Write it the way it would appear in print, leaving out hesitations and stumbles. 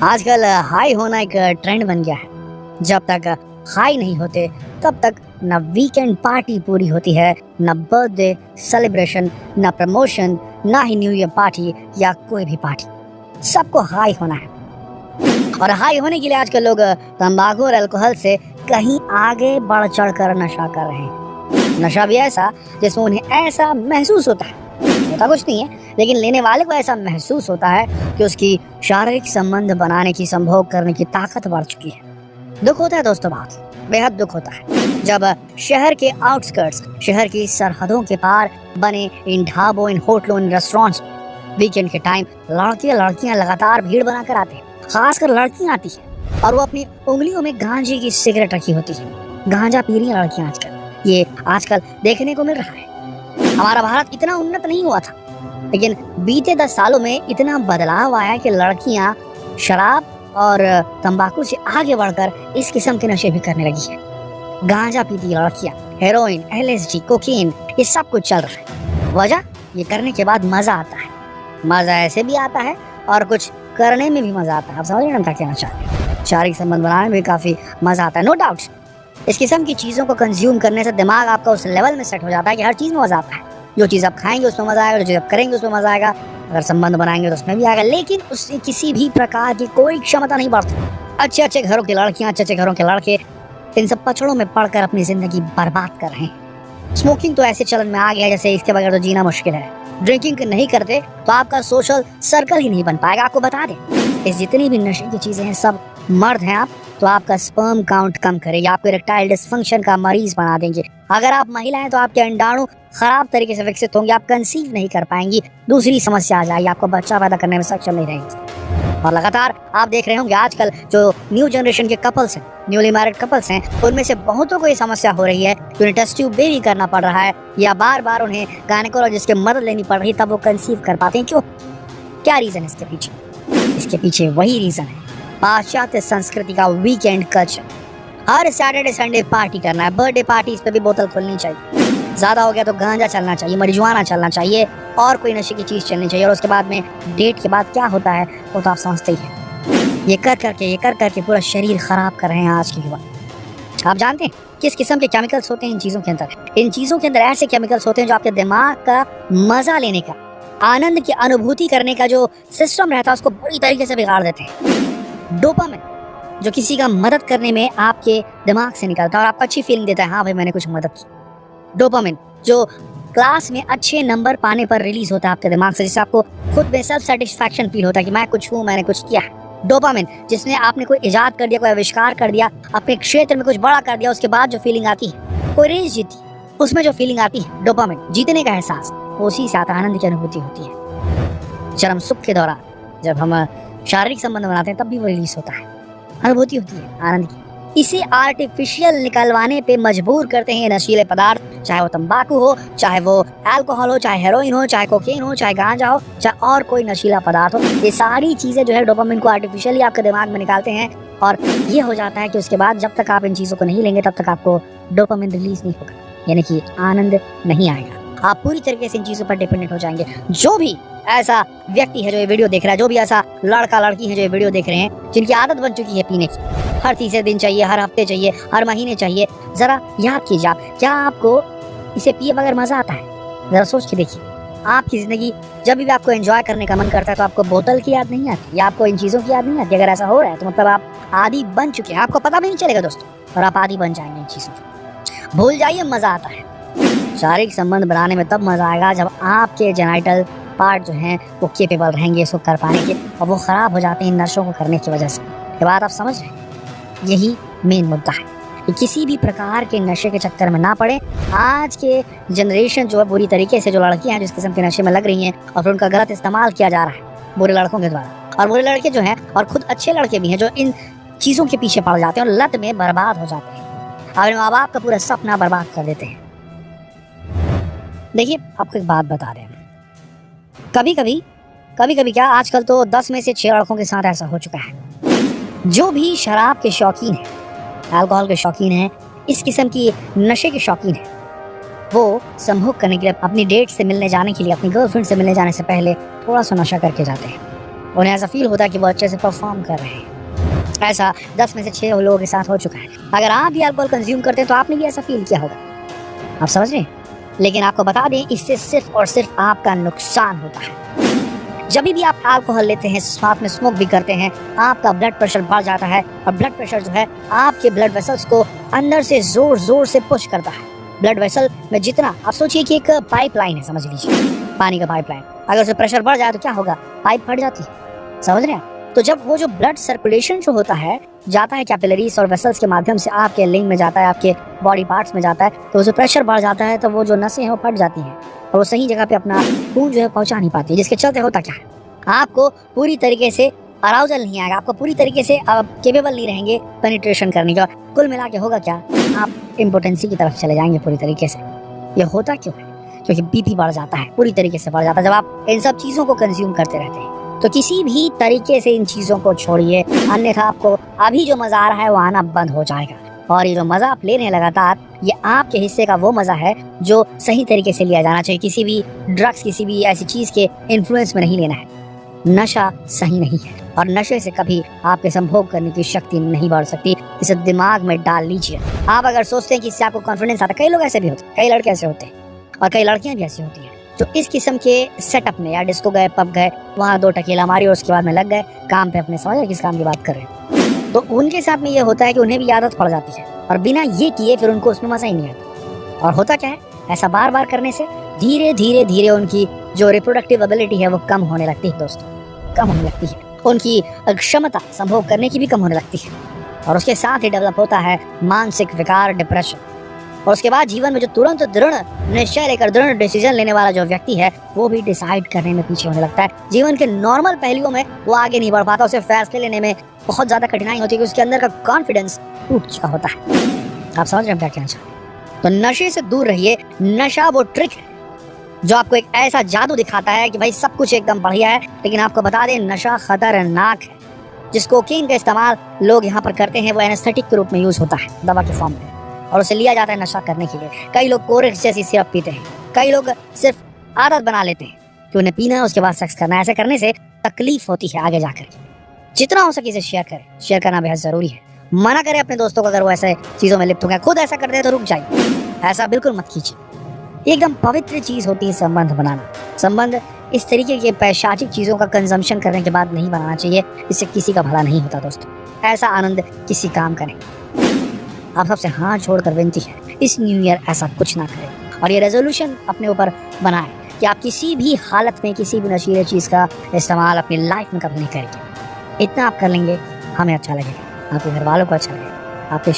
आजकल हाई होना एक ट्रेंड बन गया है। जब तक हाई नहीं होते तब तक न वीकेंड पार्टी पूरी होती है, न बर्थडे सेलिब्रेशन, न प्रमोशन, ना ही न्यू ईयर पार्टी या कोई भी पार्टी। सबको हाई होना है और हाई होने के लिए आजकल लोग तंबाकू और अल्कोहल से कहीं आगे बढ़ चढ़ कर नशा कर रहे हैं। नशा भी ऐसा जिसमें उन्हें ऐसा महसूस होता है, होता कुछ नहीं है, लेकिन लेने वाले को ऐसा महसूस होता है कि उसकी शारीरिक संबंध बनाने की, संभोग करने की ताकत बढ़ चुकी है। दुख होता है दोस्तों, बहुत बेहद दुख होता है जब शहर के आउटस्कर्ट्स, शहर की सरहदों के पार बने इन ढाबों, इन होटलों, इन रेस्टोरेंट्स वीकेंड के टाइम लड़कियां लगातार भीड़ बनाकर आते हैं। खासकर लड़कियां आती हैं और वो अपनी उंगलियों में गांजे की सिगरेट रखी होती है। गांजा पी रही हैं लड़कियां आजकल, ये आजकल देखने को मिल रहा है। हमारा भारत इतना उन्नत नहीं हुआ था, लेकिन बीते 10 सालों में इतना बदलाव आया कि लड़कियां शराब और तंबाकू से आगे बढ़कर इस किस्म के नशे भी करने लगी है। गांजा पीती लड़कियां, हेरोइन, LSD, कोकीन, ये सब कुछ चल रहा है। वजह, ये करने के बाद मजा आता है। मजा ऐसे भी आता है और कुछ करने में भी मजा आता है। आप समझ रहे हैं क्या कहना चाह रहे हैं? शारीरिक संबंध बनाने में भी काफी मजा आता है, नो डाउट। इस किस्म की चीजों को कंज्यूम करने से दिमाग आपका उस लेवल में सेट हो जाता है कि हर चीज में मजा आता है। जो चीज आप खाएंगे उसमें मजा आएगा, जो चीज आप करेंगे उसमें मजा आएगा, अगर संबंध बनाएंगे तो उसमें भी आएगा। लेकिन उससे किसी भी प्रकार की कोई क्षमता नहीं बढ़ती। अच्छे अच्छे घरों की लड़कियां, अच्छे अच्छे घरों के लड़के इन सब पचड़ों में पड़कर अपनी जिंदगी बर्बाद कर रहे हैं। स्मोकिंग तो ऐसे चलन में आ गया है जैसे इसके बगैर तो जीना मुश्किल है। ड्रिंकिंग नहीं करते तो आपका सोशल सर्कल ही नहीं बन पाएगा। आपको बता दें, इस जितनी भी नशे की चीजें हैं, सब मर्द हैं आप तो आपका स्पर्म काउंट कम करेगी, आपको इरेक्टाइल डिसफंक्शन का मरीज बना देंगे। अगर आप महिला हैं तो आपके अंडाणु खराब तरीके से विकसित होंगे, आप कंसीव नहीं कर पाएंगी। दूसरी समस्या आ जाएगी, आपको बच्चा पैदा करने में सक्षम नहीं रहेंगे। और लगातार आप देख रहे होंगे आजकल जो न्यू जनरेशन के कपल्स हैं, न्यूली मैरिड कपल्स हैं, उनमें से बहुतों को ये समस्या हो रही है कि उन्हें टेस्ट ट्यूब बेबी करना पड़ रहा है या बार बार उन्हें गायनेकोलॉजिस्ट की मदद लेनी पड़ रही, तब वो कंसीव कर पाते हैं। क्यों? क्या रीजन है इसके पीछे? इसके पीछे वही रीजन है, पाश्चात्य संस्कृति का वीकेंड कल्चर। हर सैटरडे संडे पार्टी करना है, बर्थडे पार्टीज पे भी बोतल खुलनी चाहिए, ज्यादा हो गया तो गांजा चलना चाहिए, मरिजुआना चलना चाहिए और कोई नशे की चीज चलनी चाहिए। और उसके बाद में डेट के बाद क्या होता है वो तो आप समझते ही हैं। ये कर करके पूरा शरीर खराब कर रहे हैं आज के युवा। आप जानते हैं किस किस्म के केमिकल्स होते हैं इन चीजों के अंदर? इन चीजों के अंदर ऐसे केमिकल्स होते हैं जो आपके दिमाग का मजा लेने का, आनंद की अनुभूति करने का जो सिस्टम रहता है उसको बुरी तरीके से बिगाड़ देते हैं। डोपामिन जो किसी का मदद करने में आपके दिमाग से निकलता है और आपको अच्छी फीलिंग देता है, हाँ भाई मैंने कुछ मदद की। डोपामिन जो क्लास में अच्छे नंबर पाने पर रिलीज होता है आपके दिमाग से, जिससे आपको खुद में सेल्फ सेटिस्फैक्शन फील होता है कि मैं कुछ हूँ, मैंने कुछ किया है। डोपामिन जिसने आपने कोई इजाद कर दिया, कोई आविष्कार कर दिया, अपने क्षेत्र में कुछ बड़ा कर दिया, उसके बाद जो फीलिंग आती है, कोई रेस जीती, उसमें जो फीलिंग आती है डोपामिन, जीतने का एहसास, उसी से आनंद की अनुभूति होती है। चरम सुख के दौरान जब हम शारीरिक संबंध बनाते हैं तब भी वो रिलीज होता है, अनुभूति होती है आनंद की। इसे आर्टिफिशियल निकलवाने पे मजबूर करते हैं नशीले पदार्थ, चाहे वो तंबाकू हो, चाहे वो अल्कोहल हो, चाहे हेरोइन हो, चाहे कोकेन हो, चाहे गांजा हो, चाहे और कोई नशीला पदार्थ हो। ये सारी चीजें जो है डोपामिन को आर्टिफिशियली आपके दिमाग में निकालते हैं और ये हो जाता है कि उसके बाद जब तक आप इन चीजों को नहीं लेंगे तब तक आपको डोपामिन रिलीज नहीं होगा, यानी कि आनंद नहीं आएगा। आप पूरी तरीके से इन चीजों पर डिपेंडेंट हो जाएंगे। जो भी ऐसा व्यक्ति है जो ये वीडियो देख रहा है, जो भी ऐसा लड़का लड़की है जो ये वीडियो देख रहे हैं, जिनकी आदत बन चुकी है पीने की, हर तीसरे दिन चाहिए, हर हफ्ते चाहिए, हर महीने चाहिए, जरा याद कीजिए आप, क्या आपको इसे पिए बगैर मजा आता है? जरा सोच के देखिए। आपकी जिंदगी जब भी आपको एंजॉय करने का मन करता है तो आपको बोतल की याद नहीं आती या आपको इन चीजों की याद नहीं आती। अगर ऐसा हो रहा है तो मतलब आप आदी बन चुके हैं, आपको पता भी नहीं चलेगा दोस्तों, और आप आदी बन जाएंगे इन चीजों की। भूल जाइए, मजा आता है। शारीरिक संबंध बनाने में तब मजा आएगा जब आपके जेनाइटल पार्ट जो हैं वो केपेबल रहेंगे इसको कर पाने के, और वो खराब हो जाते हैं इन नशों को करने की वजह से। ये बात आप समझ रहे हैं? यही मेन मुद्दा है कि किसी भी प्रकार के नशे के चक्कर में ना पड़े। आज के जनरेशन जो है बुरी तरीके से, जो लड़कियां हैं जिस किस्म के नशे में लग रही हैं और फिर उनका गलत इस्तेमाल किया जा रहा है बुरे लड़कों के द्वारा, और बुरे लड़के जो हैं और खुद अच्छे लड़के भी हैं जो इन चीज़ों के पीछे पड़ जाते हैं और लत में बर्बाद हो जाते हैं, अपने माँ बाप का पूरा सपना बर्बाद कर देते हैं। देखिए आपको एक बात बता रहे हैं, कभी कभी क्या आजकल तो 10 में से 6 लड़कों के साथ ऐसा हो चुका है। जो भी शराब के शौकीन है, अल्कोहल के शौकीन है, इस किस्म की नशे के शौकीन है, वो संभोग करने के लिए, अपनी डेट से मिलने जाने के लिए, अपनी गर्लफ्रेंड से मिलने जाने से पहले थोड़ा सा नशा करके जाते हैं। उन्हें ऐसा फील होता है कि वो अच्छे से परफॉर्म कर रहे हैं। ऐसा 10 में से 6 लोगों के साथ हो चुका है। अगर आप भी अल्कोहल कंज्यूम करते हैं तो आपने भी ऐसा फील किया होगा। आप समझ रहे हैं? लेकिन आपको बता दें, इससे सिर्फ और सिर्फ आपका नुकसान होता है। जब भी आप अल्कोहल लेते हैं, साथ में स्मोक भी करते हैं, आपका ब्लड प्रेशर बढ़ जाता है और ब्लड प्रेशर जो है आपके ब्लड वेसल्स को अंदर से जोर जोर से पुश करता है। ब्लड वेसल में जितना, आप सोचिए कि एक पाइपलाइन है, समझ लीजिए पानी का पाइपलाइन, अगर उसमें प्रेशर बढ़ जाए तो क्या होगा? पाइप फट जाती है। समझ रहे हैं? तो जब वो जो ब्लड सर्कुलेशन जो होता है जाता है कैपिलरीज और वेसल्स के माध्यम से आपके लिंग में जाता है, आपके बॉडी पार्ट्स में जाता है, तो जो प्रेशर बढ़ जाता है तो वो जो नसें हैं वो फट जाती हैं और वो सही जगह पे अपना खून जो है पहुंचा नहीं पाती है, जिसके चलते होता क्या है, आपको पूरी तरीके से अराउजल नहीं आएगा, आपको पूरी तरीके से केपेबल नहीं रहेंगे पेनिट्रेशन करने का। कुल मिला के होगा क्या? आप इम्पोटेंसी की तरफ चले जाएंगे पूरी तरीके से। ये होता क्यों है? क्योंकि बीपी बढ़ जाता है, पूरी तरीके से बढ़ जाता है जब आप इन सब चीज़ों को कंज्यूम करते रहते हैं। तो किसी भी तरीके से इन चीज़ों को छोड़िए, अन्यथा आपको अभी जो मज़ा आ रहा है वो आना बंद हो जाएगा। और ये जो मज़ा आप ले रहे हैं लगातार, ये आपके हिस्से का वो मज़ा है जो सही तरीके से लिया जाना चाहिए। किसी भी ड्रग्स, किसी भी ऐसी चीज़ के इन्फ्लुएंस में नहीं लेना है। नशा सही नहीं है और नशे से कभी आपके संभोग करने की शक्ति नहीं बढ़ सकती। इसे दिमाग में डाल लीजिए। आप अगर सोचते हैं कि इससे आपको कॉन्फिडेंस आता है, कई लोग ऐसे भी होते हैं, कई लड़के ऐसे होते हैं और कई लड़कियां भी ऐसी होती हैं जो इस किस्म के सेटअप में या डिस्को गए, पब गए, वहाँ 2 टकीला मारी और उसके बाद में लग गए काम पे अपने। समझ किस काम की बात कर रहे हैं? तो उनके साथ में ये होता है कि उन्हें भी आदत पड़ जाती है और बिना ये किए फिर उनको उसमें मजा ही नहीं आता। और होता क्या है, ऐसा बार बार करने से धीरे धीरे धीरे उनकी जो रिप्रोडक्टिव एबिलिटी है वो कम होने लगती है दोस्तों, कम होने लगती है। उनकी क्षमता संभोग करने की भी कम होने लगती है और उसके साथ ही डेवलप होता है मानसिक विकार, डिप्रेशन। और उसके बाद जीवन में जो तुरंत दृढ़ निश्चय लेकर दृढ़ डिसीजन लेने वाला जो व्यक्ति है वो भी डिसाइड करने में पीछे होने लगता है। जीवन के नॉर्मल पहलुओं में वो आगे नहीं बढ़ पाता, उसे फैसले लेने में बहुत ज्यादा कठिनाई होती है, उसके अंदर का कॉन्फिडेंस टूट चुका होता है। आप समझ रहे हैं क्या कहना चाह रहे हैं? तो नशे से दूर रहिए। नशा वो ट्रिक है जो आपको एक ऐसा जादू दिखाता है कि भाई सब कुछ एकदम बढ़िया है, लेकिन आपको बता दें नशा खतरनाक है। जिस कोकीन का इस्तेमाल लोग यहाँ पर करते हैं वो एनेस्थेटिक के रूप में यूज होता है, दवा के फॉर्म में, और उसे लिया जाता है नशा करने के लिए। कई लोग कोरेक्स जैसी सिरप पीते हैं, कई लोग सिर्फ आदत बना लेते हैं कि उन्हें पीना है उसके बाद सेक्स करना है। ऐसे करने से तकलीफ होती है आगे जाकर के। जितना हो सके इसे शेयर करें, शेयर करना बेहद जरूरी है। मना करें अपने दोस्तों को अगर वो ऐसे चीजों में लिप्त हो गए, खुद ऐसा करते हैं तो रुक जाइए, ऐसा बिल्कुल मत कीजिए। एकदम पवित्र चीज होती है संबंध बनाना। संबंध इस तरीके के पैशाचिक चीजों का कंजम्पशन करने के बाद नहीं बनाना चाहिए, इससे किसी का भला नहीं होता दोस्तों। ऐसा आनंद किसी काम का नहीं। आप सबसे हाथ छोड़कर विनती है, इस न्यू ईयर ऐसा कुछ ना करें और ये रेजोल्यूशन अपने ऊपर बनाएं कि आप किसी भी हालत में किसी भी नशीले चीज का इस्तेमाल अपनी लाइफ में कभी नहीं करेंगे। इतना आप कर लेंगे, हमें अच्छा लगेगा, आपके घर वालों को अच्छा लगेगा, आपके